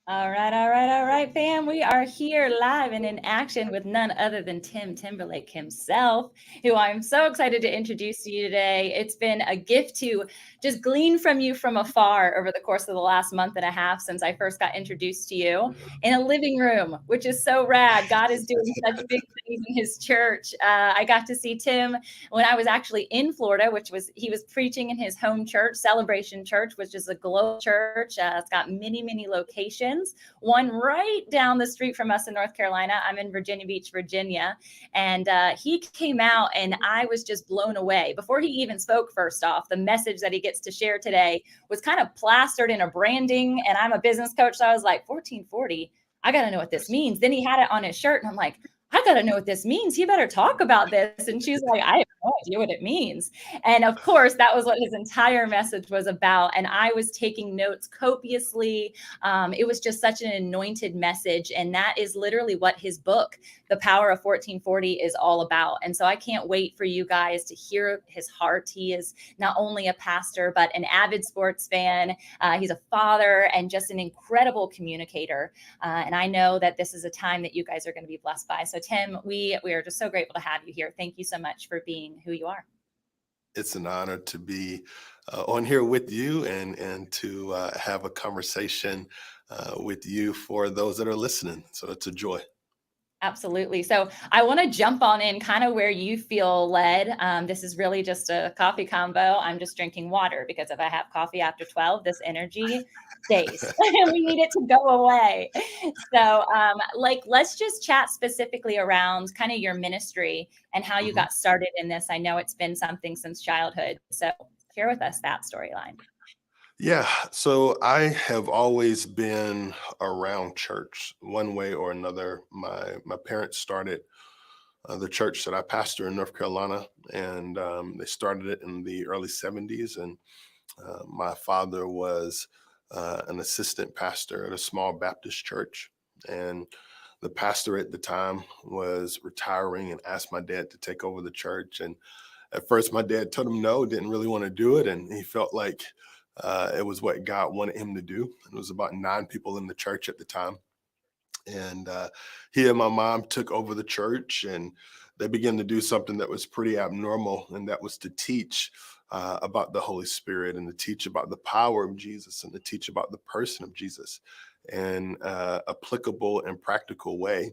All right, fam. We are here live and in action with none other than Tim Timberlake himself, who I'm so excited to introduce to you today. It's been a gift to just glean from you from afar over the course of the last month and a half since I first got introduced to you in a living room, which is so rad. God is doing such big things in his church. I got to see Tim when I was actually in Florida, he was preaching in his home church, Celebration Church, which is a global church. It's got many locations. One right down the street from us in North Carolina. I'm in Virginia Beach, Virginia. And he came out and I was just blown away. Before he even spoke, first off, the message that he gets to share today was kind of plastered in a branding. And I'm a business coach. So I was like, 1440, I got to know what this means. Then he had it on his shirt and I'm like, I got to know what this means. He better talk about this. And she's like, I have no idea what it means. And of course, that was what his entire message was about. And I was taking notes copiously. It was just such an anointed message. And that is literally what his book, The Power of 1440, is all about. And so I can't wait for you guys to hear his heart. He is not only a pastor, but an avid sports fan. He's a father and just an incredible communicator. And I know that this is a time that you guys are going to be blessed by. So Tim, we are just so grateful to have you here. Thank you so much for being who you are. It's an honor to be on here with you and to have a conversation with you for those that are listening. So it's a joy. Absolutely. So I want to jump on in kind of where you feel led. This is really just a coffee combo. I'm just drinking water because if I have coffee after 12, this energy stays. We need it to go away. So let's just chat specifically around kind of your ministry and how you Mhm. got started in this. I know it's been something since childhood. So share with us that storyline. Yeah, so I have always been around church one way or another. My parents started the church that I pastor in North Carolina, and they started it in the early '70s. And my father was an assistant pastor at a small Baptist church, and the pastor at the time was retiring and asked my dad to take over the church. And at first, my dad told him no, didn't really want to do it, and he felt like it was what God wanted him to do. It was about 9 people in the church at the time, and he and my mom took over the church, and they began to do something that was pretty abnormal, and that was to teach about the Holy Spirit and to teach about the power of Jesus and to teach about the person of Jesus in applicable and practical way.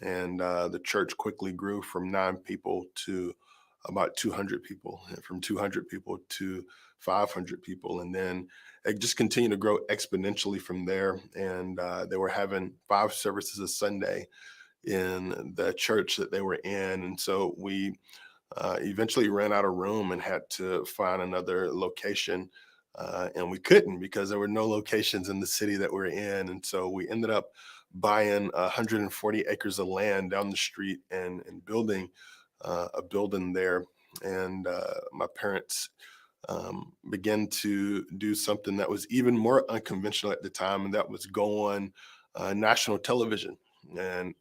And the church quickly grew from 9 people to about 200 people, and from 200 people to 500 people. And then it just continued to grow exponentially from there. And they were having 5 services a Sunday in the church that they were in. And so we eventually ran out of room and had to find another location. And we couldn't because there were no locations in the city that we're in. And so we ended up buying 140 acres of land down the street and building a building there. And my parents began to do something that was even more unconventional at the time, and that was go on national television. And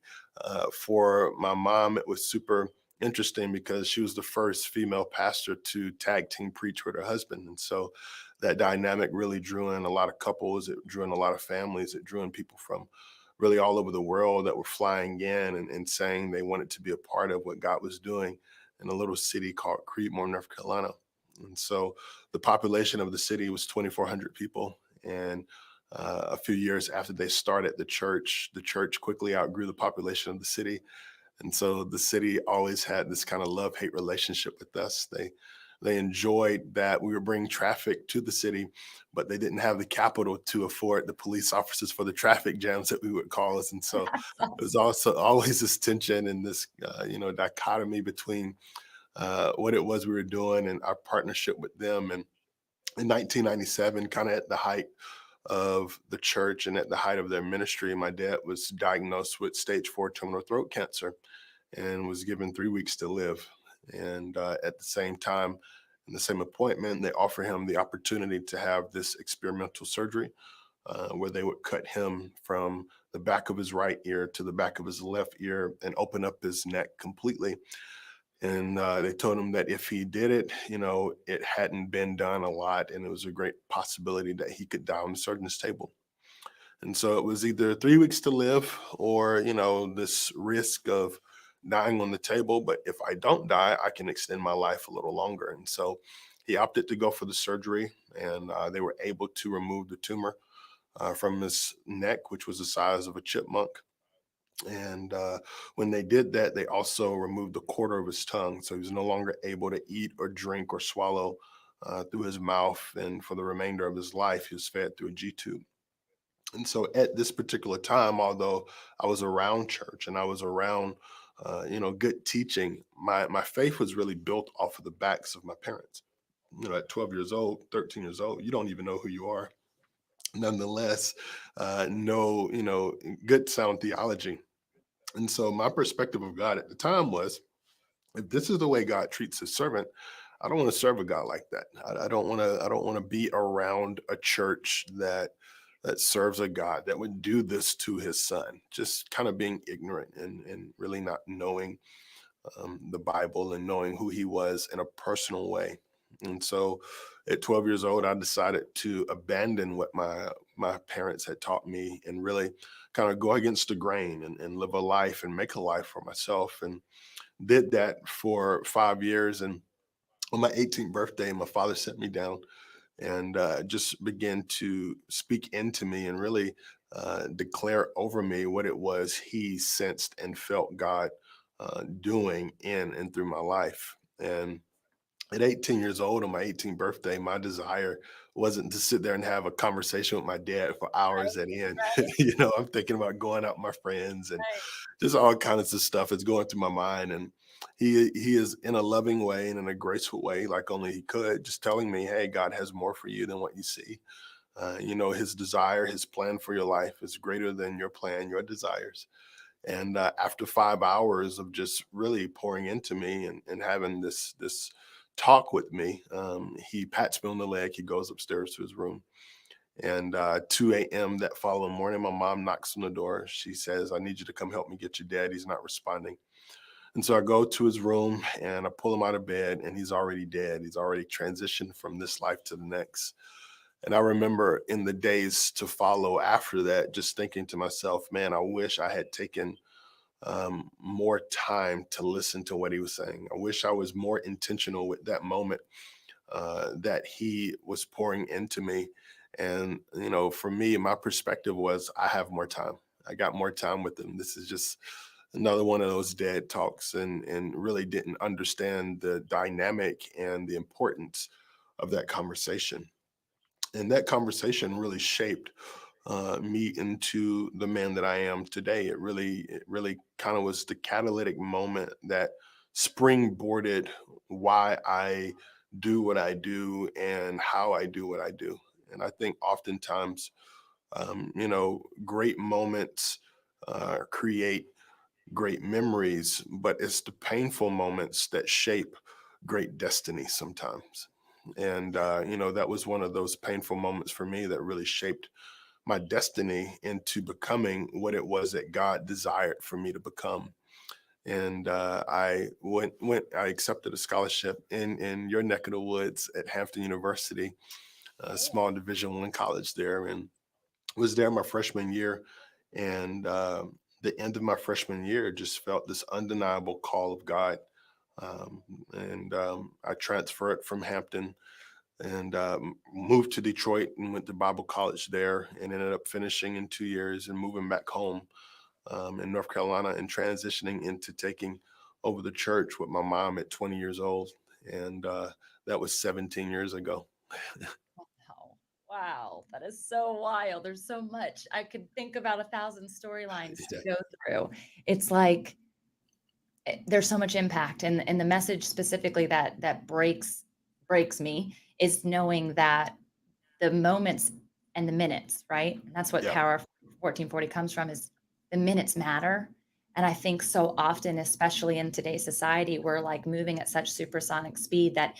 for my mom, it was super interesting because she was the first female pastor to tag team preach with her husband. And so that dynamic really drew in a lot of couples, it drew in a lot of families, it drew in people from really all over the world that were flying in and saying they wanted to be a part of what God was doing in a little city called Creedmoor, North Carolina. And so the population of the city was 2,400 people. And a few years after they started the church quickly outgrew the population of the city. And so the city always had this kind of love-hate relationship with us. They enjoyed that we were bringing traffic to the city, but they didn't have the capital to afford the police officers for the traffic jams that we would cause. And so it was also always this tension and this, dichotomy between what it was we were doing and our partnership with them. And in 1997, kind of at the height of the church and at the height of their ministry, my dad was diagnosed with stage 4 terminal throat cancer and was given 3 weeks to live. And at the same time, in the same appointment, they offer him the opportunity to have this experimental surgery where they would cut him from the back of his right ear to the back of his left ear and open up his neck completely. And they told him that if he did it, it hadn't been done a lot, and it was a great possibility that he could die on the surgeon's table. And so it was either 3 weeks to live or, this risk of dying on the table. But if I don't die, I can extend my life a little longer. And so he opted to go for the surgery, and they were able to remove the tumor from his neck, which was the size of a chipmunk. And when they did that, they also removed a quarter of his tongue. So he was no longer able to eat or drink or swallow through his mouth. And for the remainder of his life, he was fed through a G tube. And so at this particular time, although I was around church and I was around, good teaching, my faith was really built off of the backs of my parents. At 12 years old, 13 years old, you don't even know who you are. Nonetheless, know, good sound theology. And so my perspective of God at the time was, if this is the way God treats his servant, I don't want to serve a God like that. I don't want to. I don't want to be around a church that serves a God that would do this to his son. Just kind of being ignorant and really not knowing the Bible and knowing who he was in a personal way. And so, at 12 years old, I decided to abandon what my parents had taught me and really kind of go against the grain and live a life and make a life for myself. And did that for 5 years. And on my 18th birthday, my father sat me down and just began to speak into me and really declare over me what it was he sensed and felt God doing in and through my life. And at 18 years old, on my 18th birthday, my desire wasn't to sit there and have a conversation with my dad for hours at end. Right, I'm thinking about going out with my friends and right. just all kinds of stuff is going through my mind. And he is in a loving way and in a graceful way, like only he could, just telling me, hey, God has more for you than what you see. His desire, his plan for your life is greater than your plan, your desires. And after 5 hours of just really pouring into me and having this talk with me, he pats me on the leg. He goes upstairs to his room. And 2 a.m. that following morning, my mom knocks on the door. She says, I need you to come help me get your dad. He's not responding. And so I go to his room and I pull him out of bed, and he's already dead. He's already transitioned from this life to the next. And I remember in the days to follow after that, just thinking to myself, man, I wish I had taken more time to listen to what he was saying. I wish I was more intentional with that moment that he was pouring into me. And, for me, my perspective was I have more time. I got more time with him. This is just another one of those dad talks, and really didn't understand the dynamic and the importance of that conversation. And that conversation really shaped me into the man that I am today. It really kind of was the catalytic moment that springboarded why I do what I do and how I do what I do. And I think oftentimes, great moments create great memories, but it's the painful moments that shape great destiny sometimes. And, that was one of those painful moments for me that really shaped my destiny into becoming what it was that God desired for me to become. And I accepted a scholarship in your neck of the woods at Hampton University, a small Division I college there, and was there my freshman year. And the end of my freshman year just felt this undeniable call of God. Um, and I transferred from Hampton and moved to Detroit and went to Bible college there and ended up finishing in 2 years and moving back home in North Carolina and transitioning into taking over the church with my mom at 20 years old. And that was 17 years ago. Wow. Wow. That is so wild. There's so much. I could think about 1,000 storylines to Yeah. go through. It's like there's so much impact. And the message specifically that breaks me is knowing that the moments and the minutes, right? And that's what Yeah. Power 1440 comes from, is the minutes matter. And I think so often, especially in today's society, we're like moving at such supersonic speed that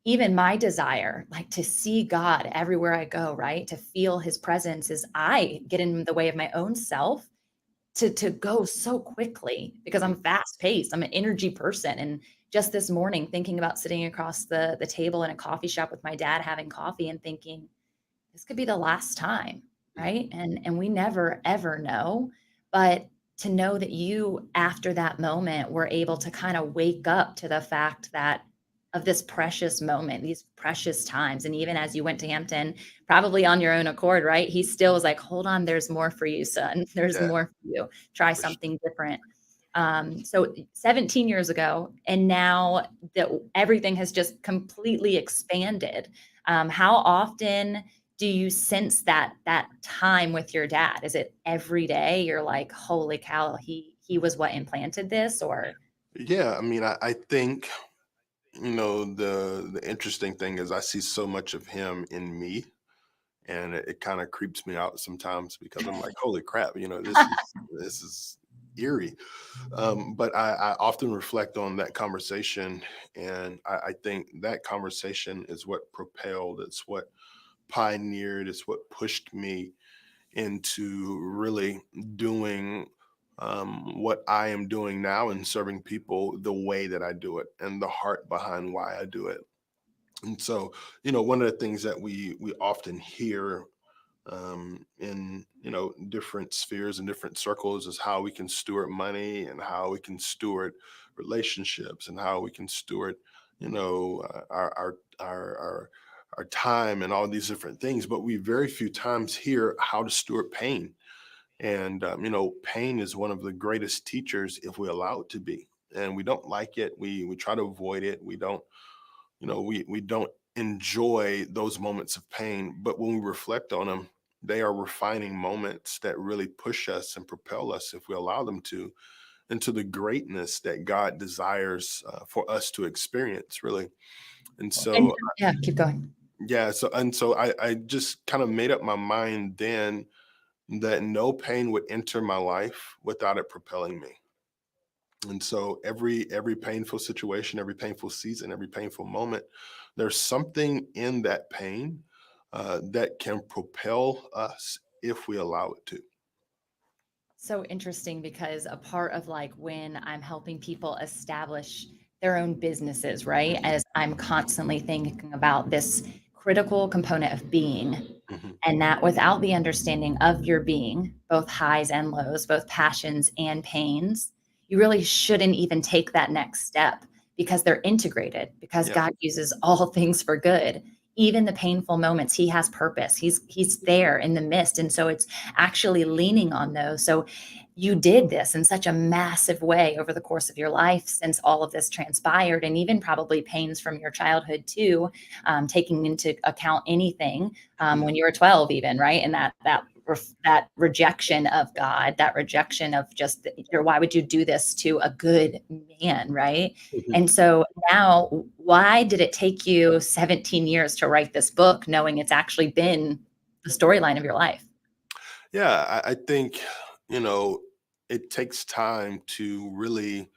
even my desire, like to see God everywhere I go, right? To feel his presence, is I get in the way of my own self to go so quickly because I'm fast paced. I'm an energy person. And just this morning, thinking about sitting across the table in a coffee shop with my dad having coffee and thinking, this could be the last time. Mhm. right? And we never ever know, but to know that you after that moment were able to kind of wake up to the fact that of this precious moment, these precious times. And even as you went to Hampton, probably on your own accord, right? He still was like, hold on, there's more for you, son. There's Yeah, more for you. Try for sure. something different. So 17 years ago, and now that everything has just completely expanded, how often do you sense that time with your dad? Is it every day? You're like, holy cow, he was what implanted this, or Yeah, I mean, I think, the interesting thing is I see so much of him in me, and it kind of creeps me out sometimes because I'm like, holy crap, this is eerie. But I often reflect on that conversation, and I think that conversation is what propelled, it's what pioneered, it's what pushed me into really doing what I am doing now and serving people the way that I do it and the heart behind why I do it. And so, one of the things that we often hear in different spheres and different circles is how we can steward money and how we can steward relationships and how we can steward our time and all these different things, but we very few times hear how to steward pain. And pain is one of the greatest teachers if we allow it to be, and we don't like it, we try to avoid it, we don't enjoy those moments of pain, but when we reflect on them, they are refining moments that really push us and propel us, if we allow them to, into the greatness that God desires for us to experience, really. And and so, yeah, keep going. yeah, so I just kind of made up my mind then that no pain would enter my life without it propelling me. And so every painful situation, every painful season, every painful moment, there's something in that pain that can propel us if we allow it to. So interesting because a part of like when I'm helping people establish their own businesses, right? Mhm, As I'm constantly thinking about this critical component of being, mhm. and that without the understanding of your being, both highs and lows, both passions and pains, you really shouldn't even take that next step because they're integrated, because Yeah. God uses all things for good. Even the painful moments, he has purpose. He's there in the midst. And so it's actually leaning on those. So you did this in such a massive way over the course of your life since all of this transpired, and even probably pains from your childhood too, taking into account anything Mhm, when you were 12 even, right? And that rejection of God, that rejection of just why would you do this to a good man, right? mhm. And so now, why did it take you 17 years to write this book, knowing it's actually been the storyline of your life? Yeah, I think, you know, it takes time to really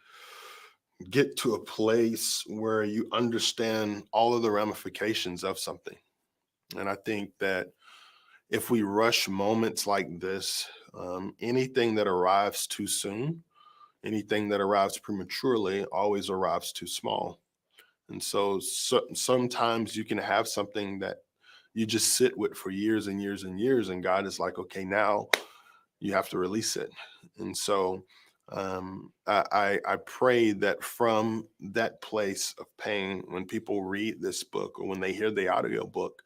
get to a place where you understand all of the ramifications of something. And I think that if we rush moments like this, anything that arrives too soon, anything that arrives prematurely, always arrives too small. And so sometimes you can have something that you just sit with for years and years and years, and God is like, okay, now you have to release it. And so I pray that from that place of pain, when people read this book or when they hear the audio book,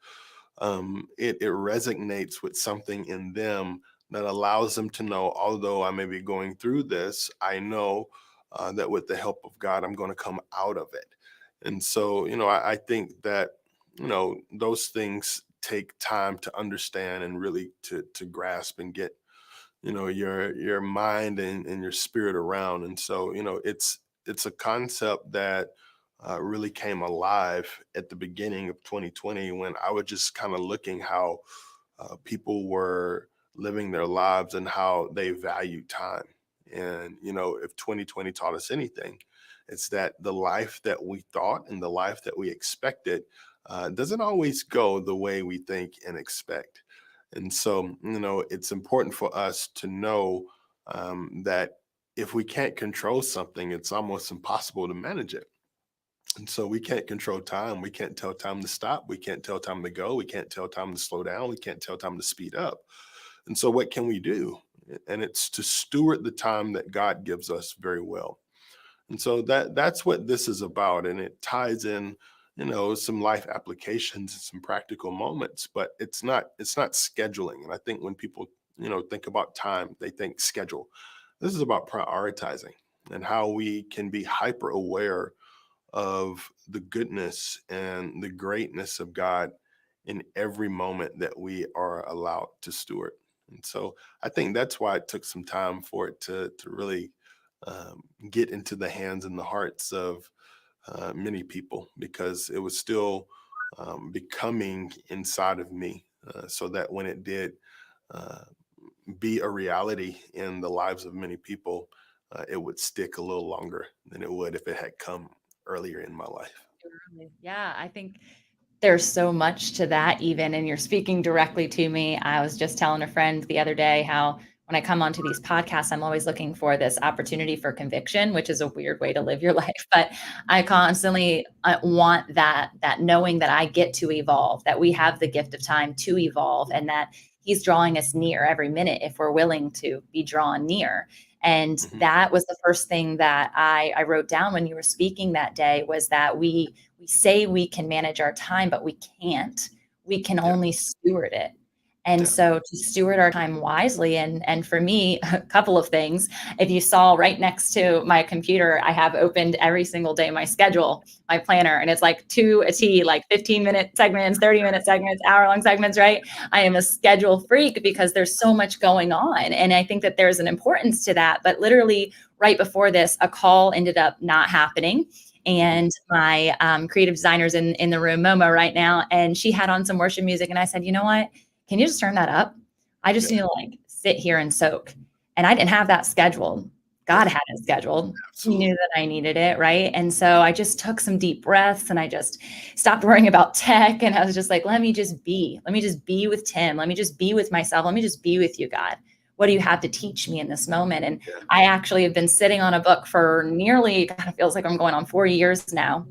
it resonates with something in them that allows them to know, although I may be going through this, I know that with the help of God, I'm going to come out of it. And so, I think that, those things take time to understand and really to grasp and get your mind and your spirit around. And so it's a concept that really came alive at the beginning of 2020 when I was just kind of looking how people were living their lives and how they value time. And if 2020 taught us anything, it's that the life that we thought and the life that we expected doesn't always go the way we think and expect. And so, it's important for us to know that if we can't control something, it's almost impossible to manage it. And so we can't control time. We can't tell time to stop. We can't tell time to go. We can't tell time to slow down. We can't tell time to speed up. And so what can we do? And it's to steward the time that God gives us very well. And so that's what this is about. And it ties in, some life applications and some practical moments, but it's not scheduling. And I think when people, think about time, they think schedule. This is about prioritizing and how we can be hyper aware of the goodness and the greatness of God in every moment that we are allowed to steward. And so I think that's why it took some time for it to really get into the hands and the hearts of many people, because it was still becoming inside of me, so that when it did uh, be a reality in the lives of many people, it would stick a little longer than it would if it had come earlier in my life. Yeah, I think there's so much to that even, and you're speaking directly to me. I was just telling a friend the other day how when I come onto these podcasts, I'm always looking for this opportunity for conviction, which is a weird way to live your life. But I constantly want that knowing that I get to evolve, that we have the gift of time to evolve, and that He's drawing us near every minute if we're willing to be drawn near. And Mhm. that was the first thing that I wrote down when you were speaking that day, was that we say we can manage our time, but we can't. We can Yeah, only steward it. And yeah, so to steward our time wisely, and for me, a couple of things. If you saw right next to my computer, I have opened every single day my schedule, my planner, and it's like to a T, like 15-minute segments, 30-minute segments, hour-long segments, right? I am a schedule freak because there's so much going on. And I think that there's an importance to that. But literally right before this, a call ended up not happening. mhm, And my creative designer's in the room, Momo, right now, and she had on some worship music. And I said, you know what? Can you just turn that up? I just yeah, need to like sit here and soak. And I didn't have that scheduled. God yeah, had it scheduled. He knew absolutely. that I needed it, right? And so I just took some deep breaths and I just stopped worrying about tech. And I was just like, let me just be. Let me just be with Tim. Let me just be with myself. Let me just be with you, God. What do you have to teach me in this moment? And Yeah, I actually have been sitting on a book for nearly, kind of feels like I'm going on 4 years now.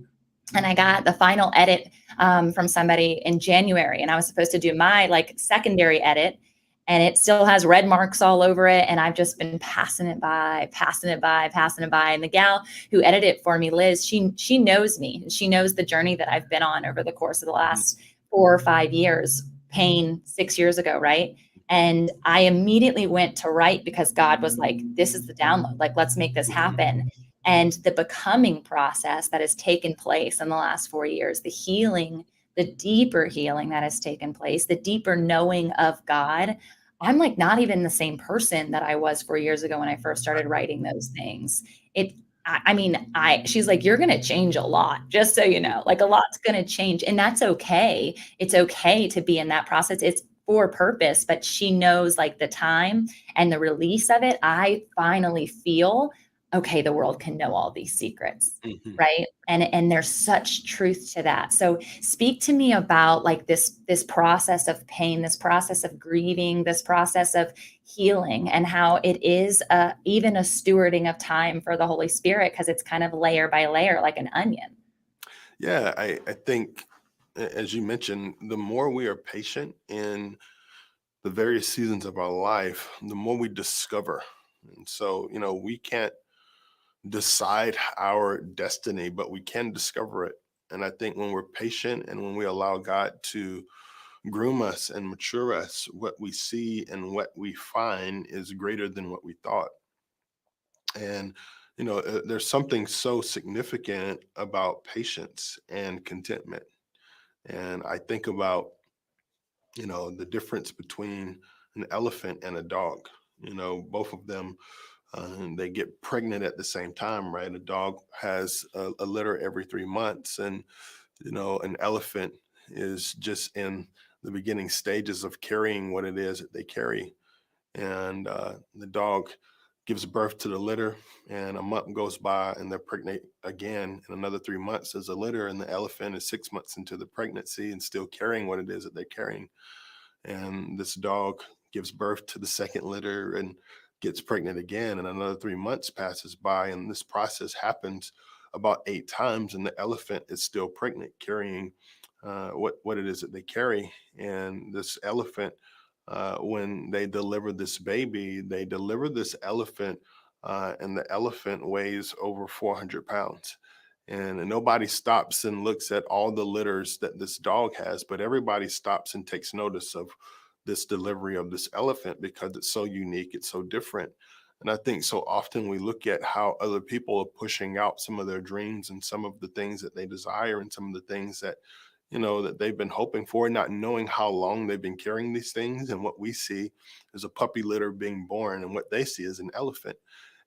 And I got the final edit from somebody in January, and I was supposed to do my like secondary edit, and it still has red marks all over it. And I've just been passing it by, passing it by, passing it by. And the gal who edited it for me, Liz, she knows me. She knows the journey that I've been on over the course of the mhm, last 4 or 5 years. Pain 6 years ago, right? And I immediately went to write because God was like, "This is the download. Like, let's make this mhm, happen." And the becoming process that has taken place in the last 4 years, the healing, the deeper healing that has taken place, the deeper knowing of God. I'm like not even the same person that I was 4 years ago when I first started writing those things. It, I mean, she's like, you're going to change a lot, just so you know, like a lot's going to change. And that's okay. It's okay to be in that process. It's for purpose, but she knows like the time and the release of it. I finally feel okay, the world can know all these secrets, mhm. right? And there's such truth to that. So speak to me about like this process of pain, this process of grieving, this process of healing, and how it is even a stewarding of time for the Holy Spirit, because it's kind of layer by layer like an onion. Yeah, I think, as you mentioned, the more we are patient in the various seasons of our life, the more we discover. And so, we can't decide our destiny, but we can discover it. And I think when we're patient and when we allow God to groom us and mature us, what we see and what we find is greater than what we thought. And, there's something so significant about patience and contentment. And I think about, the difference between an elephant and a dog. Both of them, they get pregnant at the same time, right? A dog has a litter every 3 months, and an elephant is just in the beginning stages of carrying what it is that they carry. And the dog gives birth to the litter, and a month goes by, and they're pregnant again. In another 3 months, there's a litter, and the elephant is 6 months into the pregnancy and still carrying what it is that they're carrying. And this dog gives birth to the second litter and gets pregnant again, and another 3 months passes by, and this process happens about 8 times, and the elephant is still pregnant, carrying what it is that they carry. And this elephant when they deliver this baby. They deliver this elephant, and the elephant weighs over 400 pounds. And nobody stops and looks at all the litters that this dog has, but everybody stops and takes notice of this delivery of this elephant because it's so unique, it's so different. And I think so often we look at how other people are pushing out some of their dreams and some of the things that they desire and some of the things that, that they've been hoping for, not knowing how long they've been carrying these things. And what we see is a puppy litter being born, and what they see is an elephant.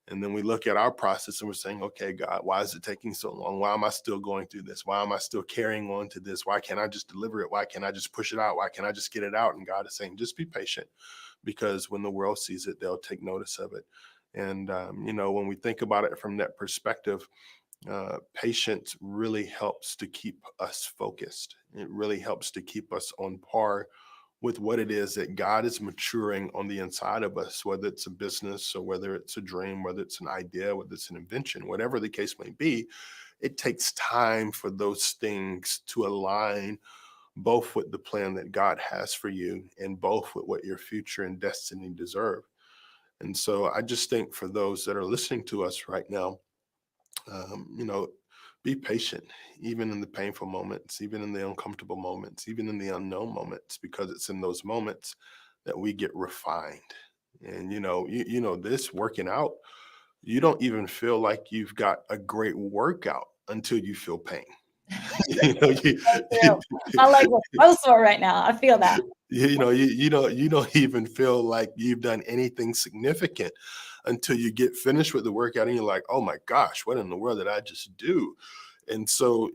And then we look at our process and we're saying, okay, God, why is it taking so long? Why am I still going through this? Why am I still carrying on to this? Why can't I just deliver it? Why can't I just push it out? Why can't I just get it out? And God is saying, just be patient, because when the world sees it, they'll take notice of it. And, when we think about it from that perspective, patience really helps to keep us focused. It really helps to keep us on par with what it is that God is maturing on the inside of us, whether it's a business or whether it's a dream, whether it's an idea, whether it's an invention, whatever the case may be. It takes time for those things to align both with the plan that God has for you and both with what your future and destiny deserve. And so I just think for those that are listening to us right now, um, you know, be patient, even in the painful moments, even in the uncomfortable moments, even in the unknown moments, because it's in those moments that we get refined. And this working out, you don't even feel like you've got a great workout until you feel pain. you know, you, True. My legs are so sore right now. I feel that. you don't even feel like you've done anything significant until you get finished with the workout and you're like, oh my gosh, what in the world did I just do? And so,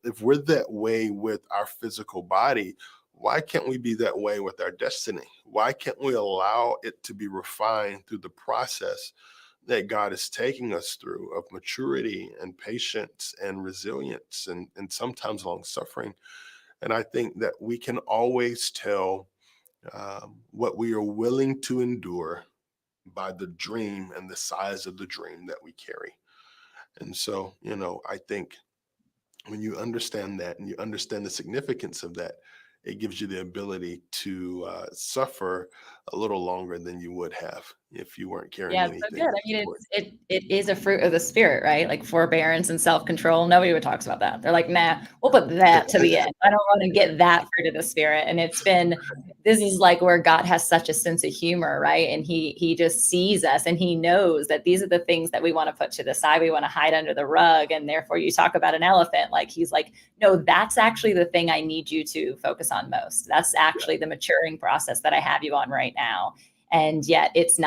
if we're that way with our physical body, why can't we be that way with our destiny? Why can't we allow it to be refined through the process that God is taking us through of maturity and patience and resilience and sometimes long suffering? And I think that we can always tell what we are willing to endure by the dream and the size of the dream that we carry. And so, I think when you understand that and you understand the significance of that, it gives you the ability to suffer a little longer than you would have if you weren't carrying Yeah, it's so good. anything. I mean, it is a fruit of the spirit, right? Like forbearance and self-control. Nobody would talks about that. They're like, nah, we'll put that to the end. I don't want to get that fruit of the spirit. And this is like where God has such a sense of humor, right? And he just sees us and he knows that these are the things that we want to put to the side. We want to hide under the rug. And therefore you talk about an elephant. Like he's like, no, that's actually the thing I need you to focus on most. That's actually the maturing process that I have you on right now. And yet it's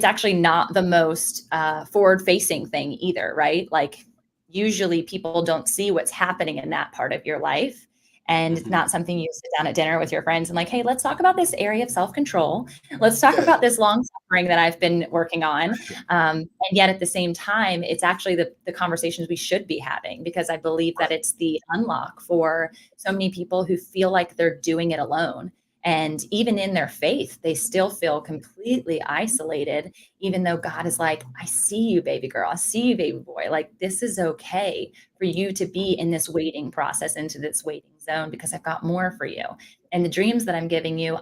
actually not the most forward facing thing either, right? Like usually people don't see what's happening in that part of your life. And it's Mhm. not something you sit down at dinner with your friends and like, hey, let's talk about this area of self-control. Let's talk Yeah. about this long suffering that I've been working on. And yet at the same time, it's actually the conversations we should be having, because I believe that Right. it's the unlock for so many people who feel like they're doing it alone. And even in their faith, they still feel completely isolated, even though God is like, I see you, baby girl. I see you, baby boy. Like, this is okay for you to be in this waiting process, into this waiting zone, because I've got more for you. And the dreams that I'm giving you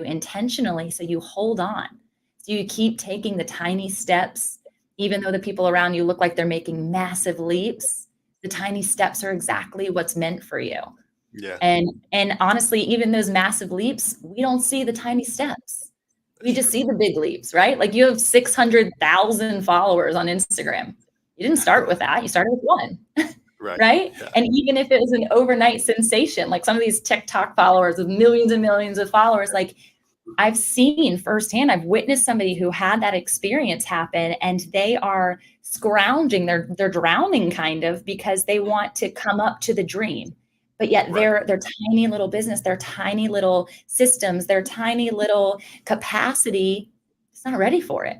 intentionally. So you hold on. So you keep taking the tiny steps, even though the people around you look like they're making massive leaps. The tiny steps are exactly what's meant for you. Yeah. And honestly, even those massive leaps, we don't see the tiny steps. That's We just true. see the big leaps, right? Like you have 600,000 followers on Instagram. You didn't start with that. You started with one, Right. right? Yeah. And even if it was an overnight sensation, like some of these TikTok followers with millions and millions of followers, like I've seen firsthand, I've witnessed somebody who had that experience happen, and they are scrounging, they're drowning kind of, because they want to come up to the dream. But yet Right. their tiny little business, their tiny little systems, their tiny little capacity, it's not ready for it.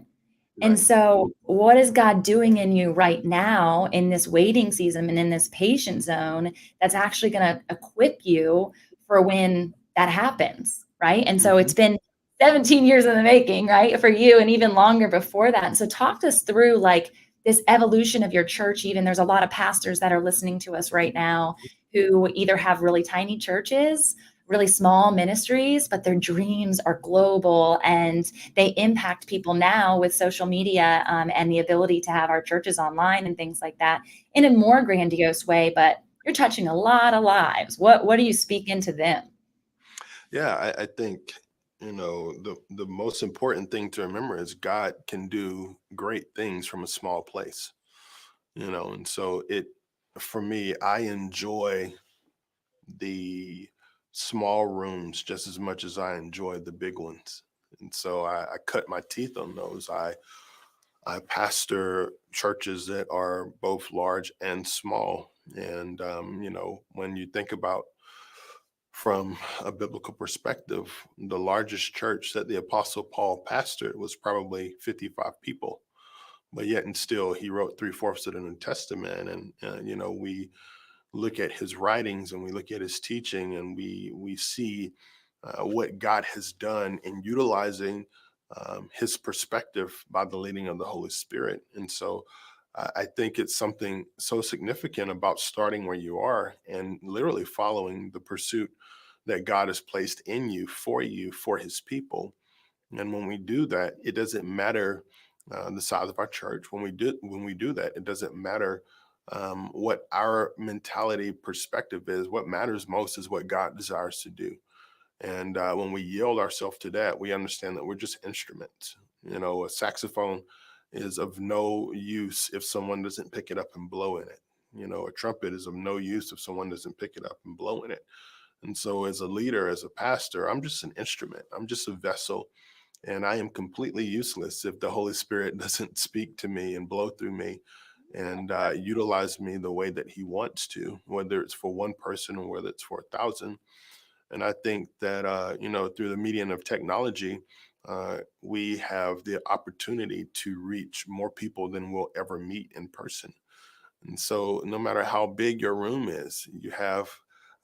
And Right. so, what is God doing in you right now in this waiting season and in this patient zone that's actually going to equip you for when that happens? Right. And so, Mhm. it's been 17 years in the making, right, for you, and even longer before that. And so, talk us through like this evolution of your church. Even there's a lot of pastors that are listening to us right now who either have really tiny churches really small ministries, but their dreams are global and they impact people now with social media, and the ability to have our churches online and things like that in a more grandiose way. But you're touching a lot of lives. What do you speak into them? Yeah, I think, the most important thing to remember is God can do great things from a small place, and so for me, I enjoy the small rooms just as much as I enjoy the big ones. And so I cut my teeth on those. I pastor churches that are both large and small. And, when you think about from a biblical perspective, the largest church that the Apostle Paul pastored was probably 55 people. But yet and still, he wrote three-fourths of the New Testament. And, we look at his writings and we look at his teaching and we see what God has done in utilizing his perspective by the leading of the Holy Spirit. And so I think it's something so significant about starting where you are and literally following the pursuit that God has placed in you, for his people. And when we do that, it doesn't matter the size of our church. When we do that, it doesn't matter what our mentality perspective is. What matters most is what God desires to do. And when we yield ourselves to that, we understand that we're just instruments. A saxophone is of no use if someone doesn't pick it up and blow in it. A trumpet is of no use if someone doesn't pick it up and blow in it. And so, as a leader, as a pastor, I'm just an instrument. I'm just a vessel, and I am completely useless if the Holy Spirit doesn't speak to me and blow through me and utilize me the way that he wants to, whether it's for one person or whether it's for 1,000. And I think that, through the medium of technology, we have the opportunity to reach more people than we'll ever meet in person. And so, no matter how big your room is, you have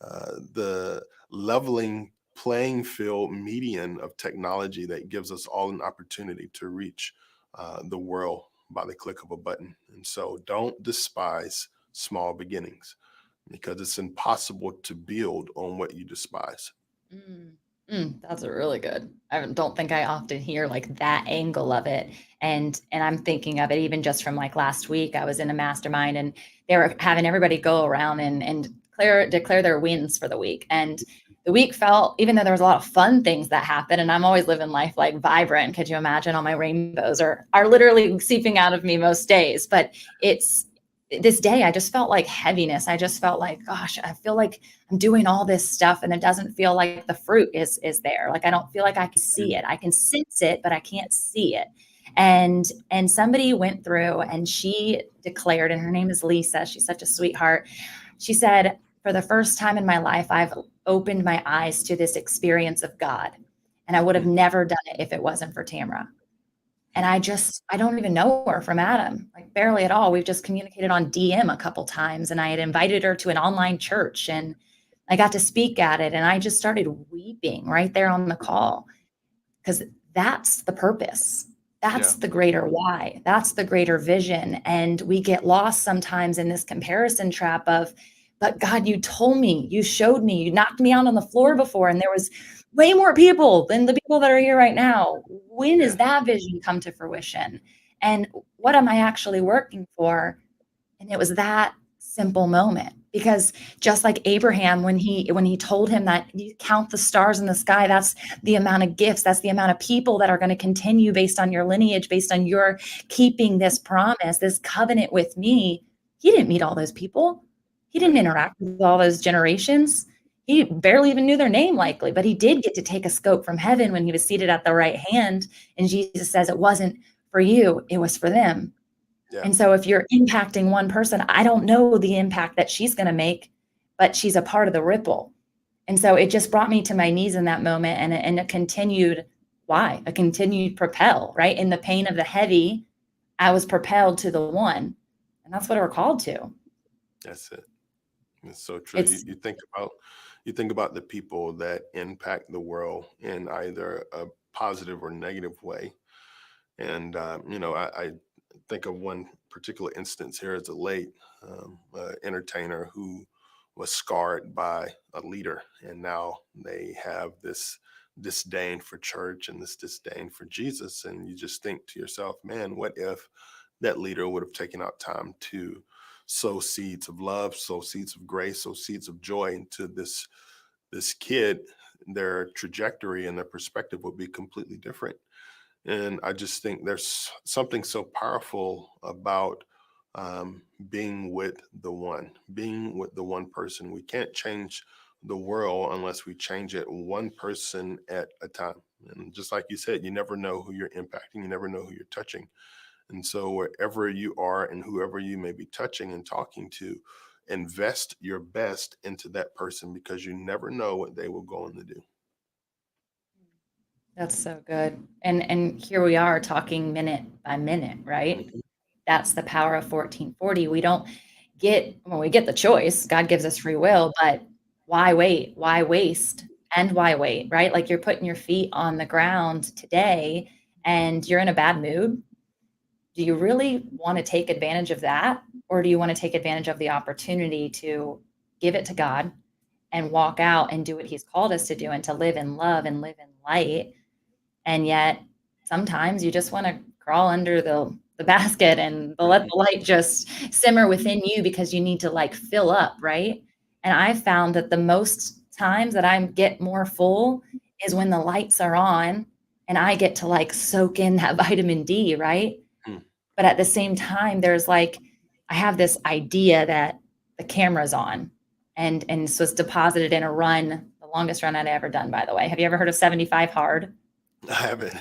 the leveling playing field median of technology that gives us all an opportunity to reach the world by the click of a button. And so, don't despise small beginnings because it's impossible to build on what you despise. Mm. That's a really good. I don't think I often hear like that angle of it. And I'm thinking of it even just from like last week. I was in a mastermind and they were having everybody go around and declare their wins for the week. And the week felt, even though there was a lot of fun things that happened, and I'm always living life like vibrant. Could you imagine all my rainbows are literally seeping out of me most days? But it's this day, I just felt like heaviness. I just felt like, gosh, I feel like I'm doing all this stuff and it doesn't feel like the fruit is there. Like I don't feel like I can see it. I can sense it, but I can't see it. And somebody went through and she declared, and her name is Lisa. She's such a sweetheart. She said, for the first time in my life, I've opened my eyes to this experience of God. And I would have never done it if it wasn't for Tamra. And I don't even know her from Adam, like barely at all. We've just communicated on DM a couple times, and I had invited her to an online church and I got to speak at it. And I just started weeping right there on the call because that's the purpose. Yeah. That's the greater why. That's the greater vision. And we get lost sometimes in this comparison trap of, but God, you told me, you showed me, you knocked me out on the floor before, and there was way more people than the people that are here right now. When Yeah. does that vision come to fruition? And what am I actually working for? And it was that simple moment because just like Abraham, when he told him that you count the stars in the sky, that's the amount of gifts, that's the amount of people that are going to continue based on your lineage, based on your keeping this promise, this covenant with me. He didn't meet all those people. He Yeah. didn't interact with all those generations. He barely even knew their name likely, but he did get to take a scope from heaven when he was seated at the right hand. And Jesus says it wasn't for you, it was for them. Yeah. And so if you're impacting one person, I don't know the impact that she's going to make, but she's a part of the ripple. And so it just brought me to my knees in that moment and a continued why? A continued propel, right? In the pain of the heavy, I was propelled to the one. And that's what we're called to. That's it. It's so true. You, It's you think about you think about the people that impact the world in either a positive or negative way. And I think of one particular instance here as a late entertainer who was scarred by a leader, and now they have this disdain for church and this disdain for Jesus. And you just think to yourself, man, what if that leader would have taken out time to sow seeds of love, sow seeds of grace, sow seeds of joy into this kid? Their trajectory and their perspective would be completely different. And I just think there's something so powerful about being with the one person. We can't change the world unless we change it one person at a time. And just like you said, you never know who you're impacting, you never know who you're touching. And so, wherever you are and whoever you may be touching and talking to, invest your best into that person because you never know what they will go on to do. That's so good. And here we are talking minute by minute, right? Mhm. That's the power of 1440. We don't get well, we get the choice. God gives us free will, but why wait? Why waste? And why wait, right? Like you're putting your feet on the ground today and you're in a bad mood. Do you really want to take advantage of that? Or do you want to take advantage of the opportunity to give it to God and walk out and do what He's called us to do and to live in love and live in light? And yet sometimes you just want to crawl under the basket and let Mhm. the light just simmer within you because you need to like fill up, right? And I found that the most times that I get more full is when the lights are on and I get to like soak in that vitamin D, right? Mm. But at the same time, there's like I have this idea that the camera's on and so it's deposited in a run, the longest run I'd ever done, by the way. Have you ever heard of 75 hard? I haven't.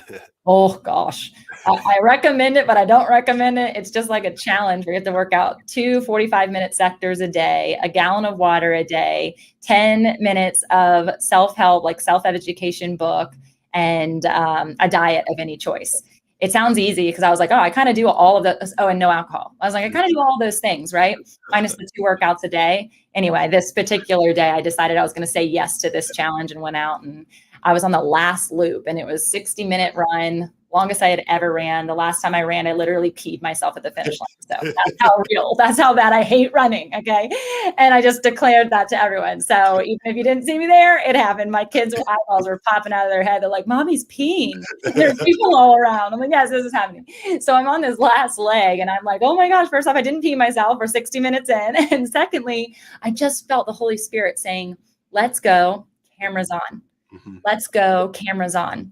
Oh gosh. I recommend it, but I don't recommend it. It's just like a challenge where you have to work out 2 45-minute sectors a day, a gallon of water a day, 10 minutes of self-help, like self-education book, and a diet of any choice. It sounds easy because I was like, oh, I kind of do all of those. Oh, and no alcohol. I was like, I kind of do all those things, right? Minus the 2 workouts a day. Anyway, this particular day, I decided I was going to say yes to this challenge and went out and I was on the last loop and it was 60-minute run, longest I had ever ran. The last time I ran, I literally peed myself at the finish line. So that's how real, that's how bad I hate running. Okay. And I just declared that to everyone. So even if you didn't see me there, it happened. My kids' eyeballs were popping out of their head. They're like, Mommy's peeing. There's people all around. I'm like, yes, this is happening. So I'm on this last leg and I'm like, oh my gosh, first off, I didn't pee myself for 60 minutes in. And secondly, I just felt the Holy Spirit saying, let's go, cameras on. Mhm. Let's go, cameras on.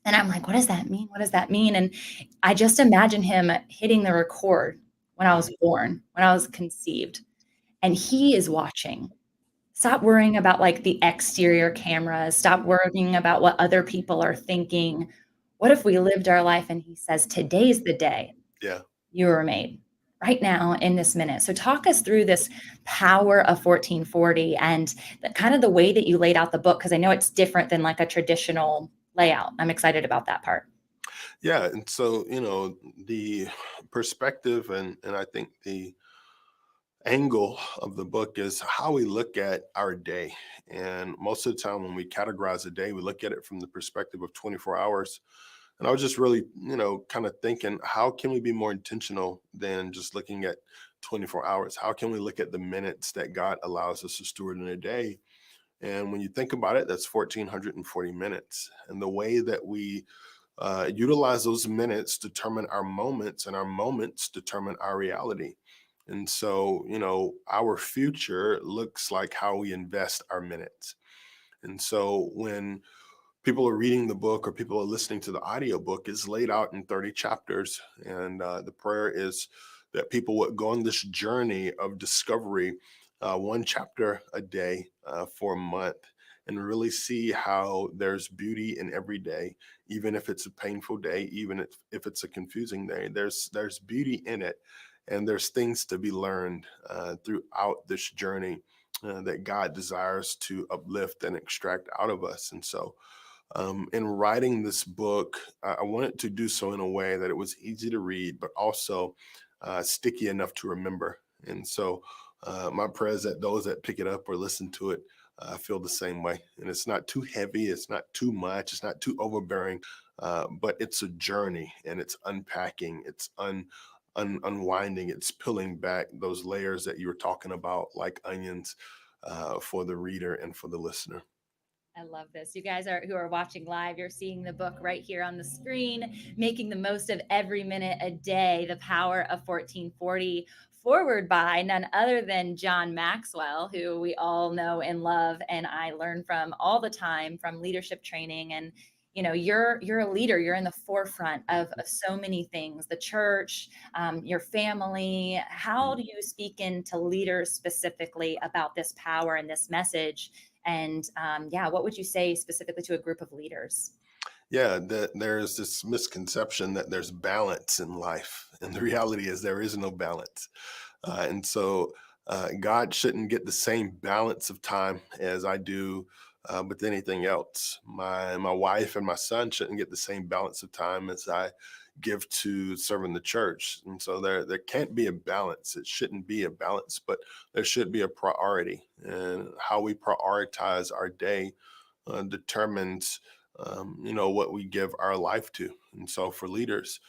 And I'm like, what does that mean? What does that mean? And I just imagine him hitting the record when I was born, when I was conceived, and he is watching. Stop worrying about like the exterior cameras. Stop worrying about what other people are thinking. What if we lived our life and he says, today's the day Yeah. you were made right now in this minute. So talk us through this power of 1440 and kind of the way that you laid out the book, because I know it's different than like a traditional layout. I'm excited about that part. Yeah. And so, the perspective and I think the angle of the book is how we look at our day. And most of the time when we categorize a day, we look at it from the perspective of 24 hours. And I was just really, kind of thinking, how can we be more intentional than just looking at 24 hours? How can we look at the minutes that God allows us to steward in a day? And when you think about it, that's 1,440 minutes. And the way that we utilize those minutes determine our moments, and our moments determine our reality. And so, our future looks like how we invest our minutes. And so, when people are reading the book or people are listening to the audiobook, it's laid out in 30 chapters. And the prayer is that people would go on this journey of discovery, one chapter a day for a month, and really see how there's beauty in every day, even if it's a painful day, even if it's a confusing day. There's beauty in it, and there's things to be learned throughout this journey that God desires to uplift and extract out of us. And so, in writing this book, I wanted to do so in a way that it was easy to read, but also sticky enough to remember. And so, my prayer is that those that pick it up or listen to it feel the same way. And it's not too heavy, it's not too much, it's not too overbearing, but it's a journey and it's unpacking, it's unwinding, it's peeling back those layers that you were talking about, like onions. for the reader and for the listener. I love this. You guys who are watching live, you're seeing the book right here on the screen, Making the Most of Every Minute a Day, The Power of 1440, forward by none other than John Maxwell, who we all know and love, and I learn from all the time from leadership training. And you're a leader. You're in the forefront of so many things, the church, your family. How do you speak into leaders specifically about this power and this message? And what would you say specifically to a group of leaders? Yeah, there's this misconception that there's balance in life, and the reality is there is no balance. And so God shouldn't get the same balance of time as I do with anything else. My wife and my son shouldn't get the same balance of time as I give to serving the church. And so there can't be a balance. It shouldn't be a balance, but there should be a priority. And how we prioritize our day determines what we give our life to. And so for leaders,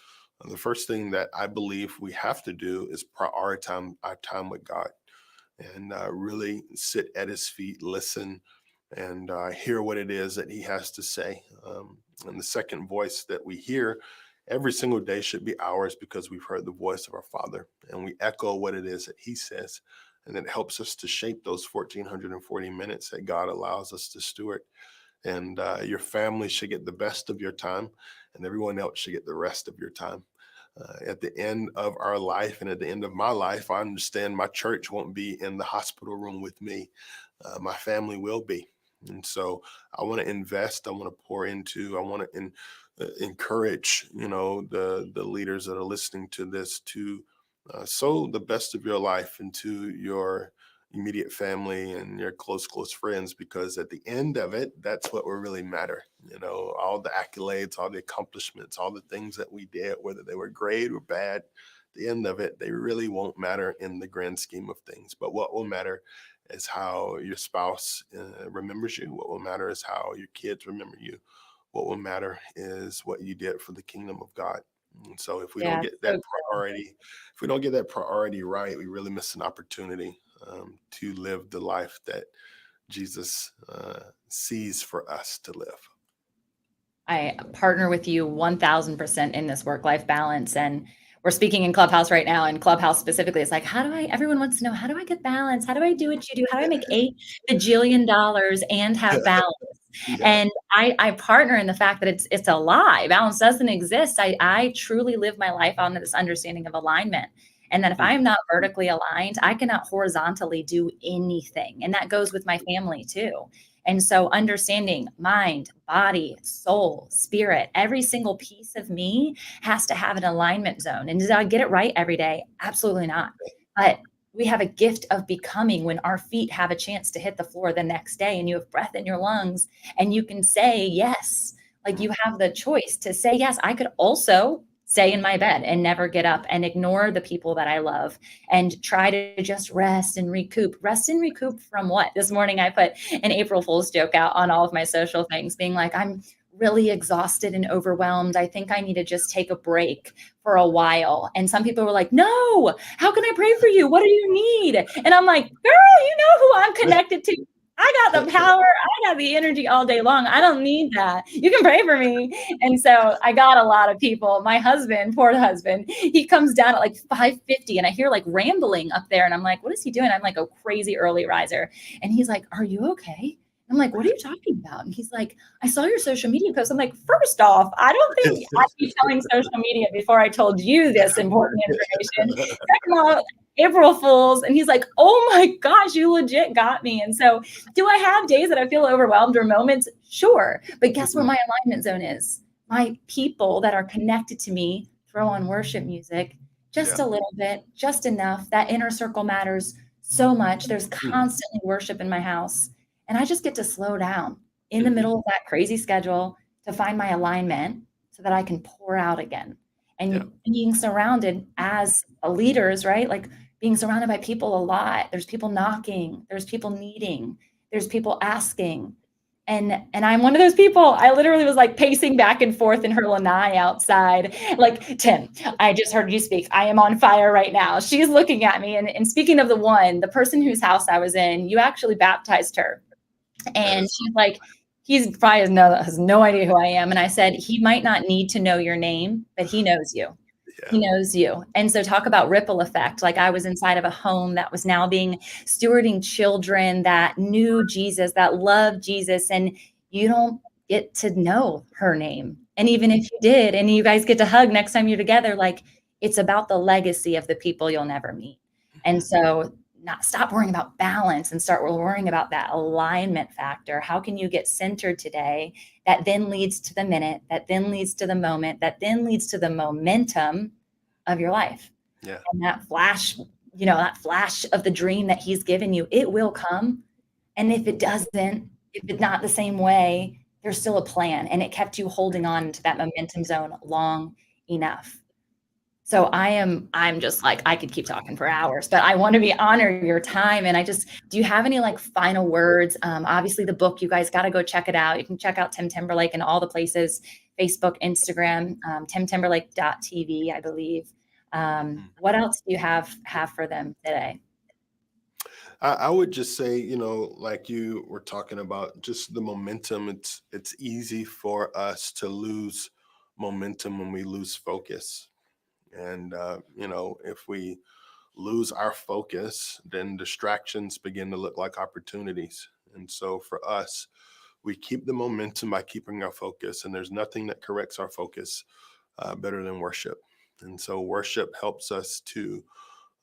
the first thing that I believe we have to do is prioritize our time with God and really sit at his feet, listen, and hear what it is that he has to say. And the second voice that we hear every single day should be ours, because we've heard the voice of our Father and we echo what it is that he says. And it helps us to shape those 1,440 minutes that God allows us to steward. And your family should get the best of your time, and everyone else should get the rest of your time. At the end of our life and at the end of my life, I understand my church won't be in the hospital room with me. My family will be. And so I want to invest, I want to pour into, I want to encourage, the leaders that are listening to this to sow the best of your life into your immediate family and your close friends, because at the end of it, that's what will really matter. All the accolades, all the accomplishments, all the things that we did, whether they were great or bad, at the end of it, they really won't matter in the grand scheme of things. But what will matter is how your spouse remembers you. What will matter is how your kids remember you. What will matter is what you did for the kingdom of God. And so if we don't Yeah, get so that priority, if we don't get that priority right, we really miss an opportunity to live the life that Jesus sees for us to live. I partner with you 1000% in this work-life balance. And we're speaking in Clubhouse right now, and Clubhouse specifically is like, everyone wants to know, how do I get balance? How do I do what you do? How do I make $8 bajillion and have balance? Yeah. And I partner in the fact that it's a lie. Balance doesn't exist. I truly live my life on this understanding of alignment. And then if I am not vertically aligned, I cannot horizontally do anything. And that goes with my family too. And so understanding mind, body, soul, spirit, every single piece of me has to have an alignment zone. And did I get it right every day? Absolutely not. But we have a gift of becoming when our feet have a chance to hit the floor the next day and you have breath in your lungs and you can say yes. Like you have the choice to say yes. I could also stay in my bed and never get up and ignore the people that I love and try to just rest and recoup. Rest and recoup from what? This morning I put an April Fool's joke out on all of my social things, being like, I'm really exhausted and overwhelmed. I think I need to just take a break for a while. And some people were like, no, how can I pray for you? What do you need? And I'm like, girl, you know who I'm connected to. I got the power. I got the energy all day long. I don't need that. You can pray for me. And so I got a lot of people. My husband, poor husband, he comes down at like 5:50 and I hear like rambling up there. And I'm like, what is he doing? I'm like a crazy early riser. And he's like, are you okay? I'm like, what are you talking about? And he's like, I saw your social media post. I'm like, first off, I don't think I'd be telling social media before I told you this important information. Second of all, April Fools. And he's like, oh my gosh, you legit got me. And so do I have days that I feel overwhelmed or moments? Sure. But guess where my alignment zone is? My people that are connected to me throw on worship music just a little bit, just enough. That inner circle matters so much. There's constantly worship in my house. And I just get to slow down in the middle of that crazy schedule to find my alignment so that I can pour out again. And being surrounded as leaders, right? Like being surrounded by people a lot. There's people knocking, there's people needing, there's people asking. And I'm one of those people. I literally was like pacing back and forth in her lanai outside, like, Tim, I just heard you speak. I am on fire right now. She's looking at me. And speaking of the person whose house I was in, you actually baptized her. And she's like, he's probably has no idea who I am. And I said, he might not need to know your name, but he knows you. He knows you. And so talk about ripple effect. Like, I was inside of a home that was now being stewarding children that knew Jesus, that loved Jesus. And you don't get to know her name. And even if you did, and you guys get to hug next time you're together, like, it's about the legacy of the people you'll never meet. And so stop worrying about balance and start worrying about that alignment factor. How can you get centered today? That then leads to the minute, that then leads to the moment, that then leads to the momentum of your life. Yeah. And that flash, that flash of the dream that he's given you, it will come. And if it doesn't, if it's not the same way, there's still a plan, and it kept you holding on to that momentum zone long enough. So I'm just like, I could keep talking for hours, but I want to honor your time. And do you have any like final words? Obviously the book, you guys got to go check it out. You can check out Tim Timberlake in all the places, Facebook, Instagram, timtimberlake.tv, I believe. What else do you have for them today? I would just say, like you were talking about, just the momentum. It's easy for us to lose momentum when we lose focus. And, if we lose our focus, then distractions begin to look like opportunities. And so for us, we keep the momentum by keeping our focus. And there's nothing that corrects our focus better than worship. And so worship helps us to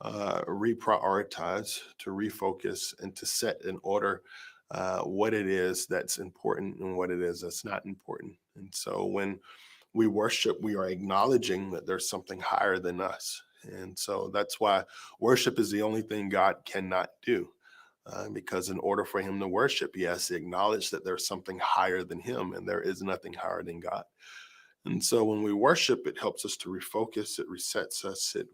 reprioritize, to refocus, and to set in order what it is that's important and what it is that's not important. And so when we worship, we are acknowledging that there's something higher than us. And so that's why worship is the only thing God cannot do. Because in order for him to worship, he has to acknowledge that there's something higher than him, and there is nothing higher than God. And so when we worship, it helps us to refocus, it resets us, it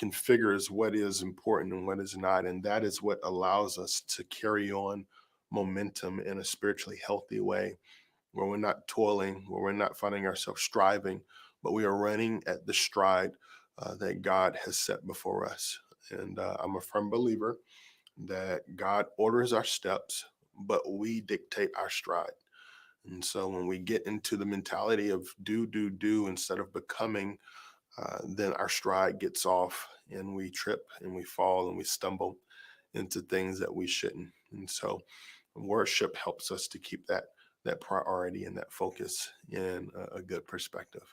configures what is important and what is not. And that is what allows us to carry on momentum in a spiritually healthy way, where we're not toiling, where we're not finding ourselves striving, but we are running at the stride that God has set before us. And I'm a firm believer that God orders our steps, but we dictate our stride. And so when we get into the mentality of do instead of becoming, then our stride gets off and we trip and we fall and we stumble into things that we shouldn't. And so worship helps us to keep that priority and that focus in a good perspective.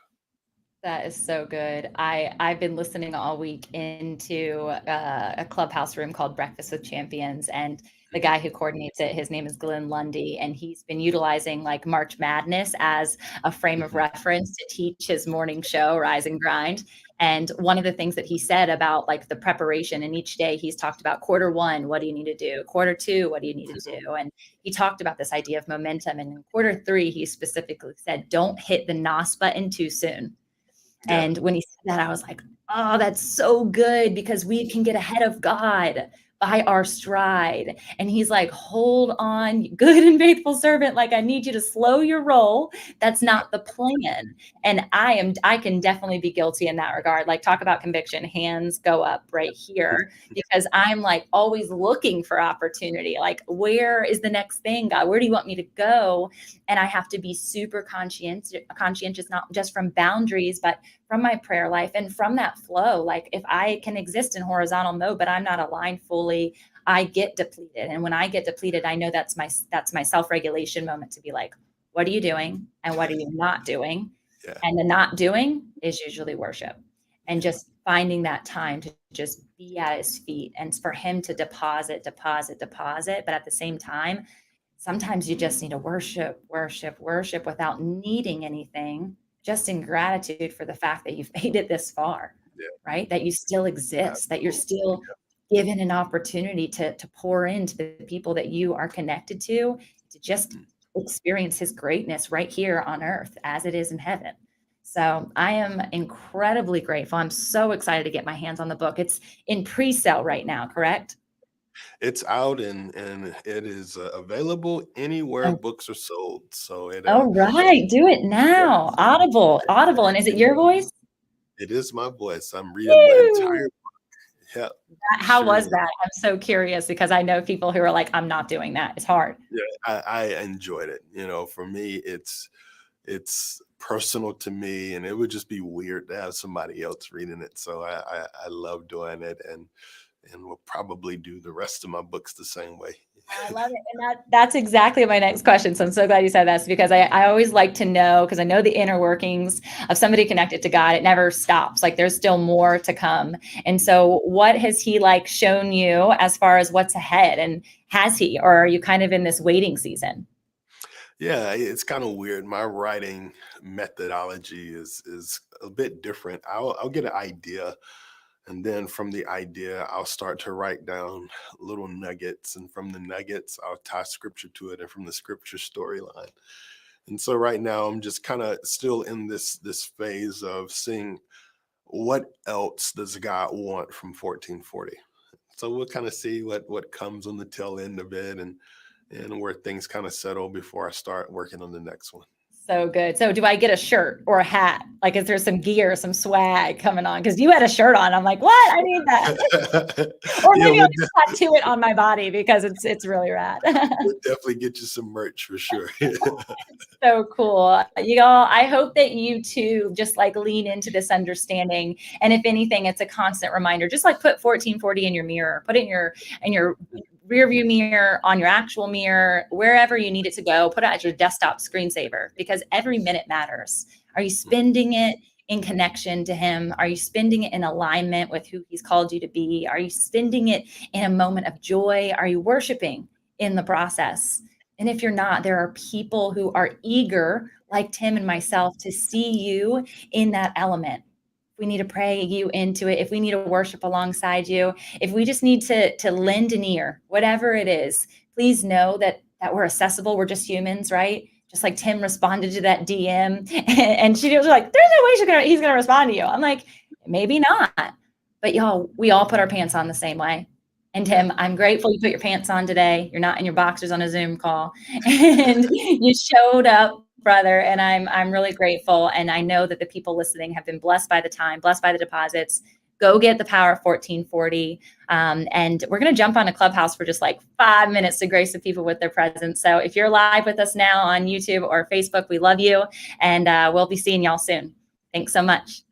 That is so good. I've been listening all week into a clubhouse room called Breakfast with Champions, and the guy who coordinates it, his name is Glenn Lundy, and he's been utilizing like March Madness as a frame of reference to teach his morning show, Rise and Grind. And one of the things that he said about like the preparation, and each day he's talked about quarter one, what do you need to do? Quarter two, what do you need to do? And he talked about this idea of momentum. And in quarter three, he specifically said, don't hit the NOS button too soon. Yeah. And when he said that, I was like, oh, that's so good, because we can get ahead of God by our stride. And he's like, hold on, good and faithful servant. Like, I need you to slow your roll. That's not the plan. And I can definitely be guilty in that regard. Like, talk about conviction, hands go up right here, because I'm like always looking for opportunity. Like, where is the next thing, God? Where do you want me to go? And I have to be super conscientious, not just from boundaries, but from my prayer life and from that flow. Like, if I can exist in horizontal mode, but I'm not aligned fully, I get depleted. And when I get depleted, I know that's my self-regulation moment to be like, what are you doing? And what are you not doing? Yeah. And the not doing is usually worship, and just finding that time to just be at his feet and for him to deposit. But at the same time, sometimes you just need to worship without needing anything, just in gratitude for the fact that you've made it this far, right? That you still exist, that you're still given an opportunity to pour into the people that you are connected to just experience his greatness right here on earth as it is in heaven. So I am incredibly grateful. I'm so excited to get my hands on the book. It's in pre-sale right now, correct? It's out and it is available anywhere Oh, books are sold. So all right, do it yes, now. Audible, Audible. And is it your voice? it is my voice. I'm reading the Woo! entire. Yeah, How sure was is. that? I'm so curious because I know people who are like, I'm not doing that. It's hard. Yeah, I enjoyed it. For me, it's personal to me, and it would just be weird to have somebody else reading it. So I love doing it, and will probably do the rest of my books the same way. I love it. And that's exactly my next question. So I'm so glad you said this because I always like to know, because I know the inner workings of somebody connected to God. It never stops. Like there's still more to come. And so what has he like shown you as far as what's ahead? And has he, or are you kind of in this waiting season? Yeah, it's kind of weird. My writing methodology is a bit different. I'll get an idea, and then from the idea, I'll start to write down little nuggets, and from the nuggets, I'll tie scripture to it, and from the scripture storyline. And so right now, I'm just kind of still in this phase of seeing what else does God want from 1440. So we'll kind of see what comes on the tail end of it, and where things kind of settle before I start working on the next one. So good. So do I get a shirt or a hat? Like, is there some gear, some swag coming on? Because you had a shirt on. I'm like, what? I need that. Or Yeah, maybe I'll just tattoo it on my body because it's really rad. we'll definitely get you some merch for sure. So cool. You all, I hope that you too just like lean into this understanding. And if anything, it's a constant reminder. Just like put 1440 in your mirror, put it in your rear view mirror, on your actual mirror, wherever you need it to go, put it as your desktop screensaver because every minute matters. Are you spending it in connection to him? Are you spending it in alignment with who he's called you to be? Are you spending it in a moment of joy? Are you worshiping in the process? And if you're not, there are people who are eager, like Tim and myself, to see you in that element. We need to pray you into it. If we need to worship alongside you, if we just need to lend an ear, whatever it is, please know that we're accessible. We're just humans, right? Just like Tim responded to that DM, and she was like, "There's no way he's gonna respond to you." I'm like, maybe not, but y'all, we all put our pants on the same way. And Tim, I'm grateful you put your pants on today. You're not in your boxers on a Zoom call, and you showed up, brother. And I'm really grateful. And I know that the people listening have been blessed by the time, blessed by the deposits. Go get the power of 1440. And we're going to jump on a Clubhouse for just like 5 minutes to grace the people with their presence. So if you're live with us now on YouTube or Facebook, we love you. And we'll be seeing y'all soon. Thanks so much.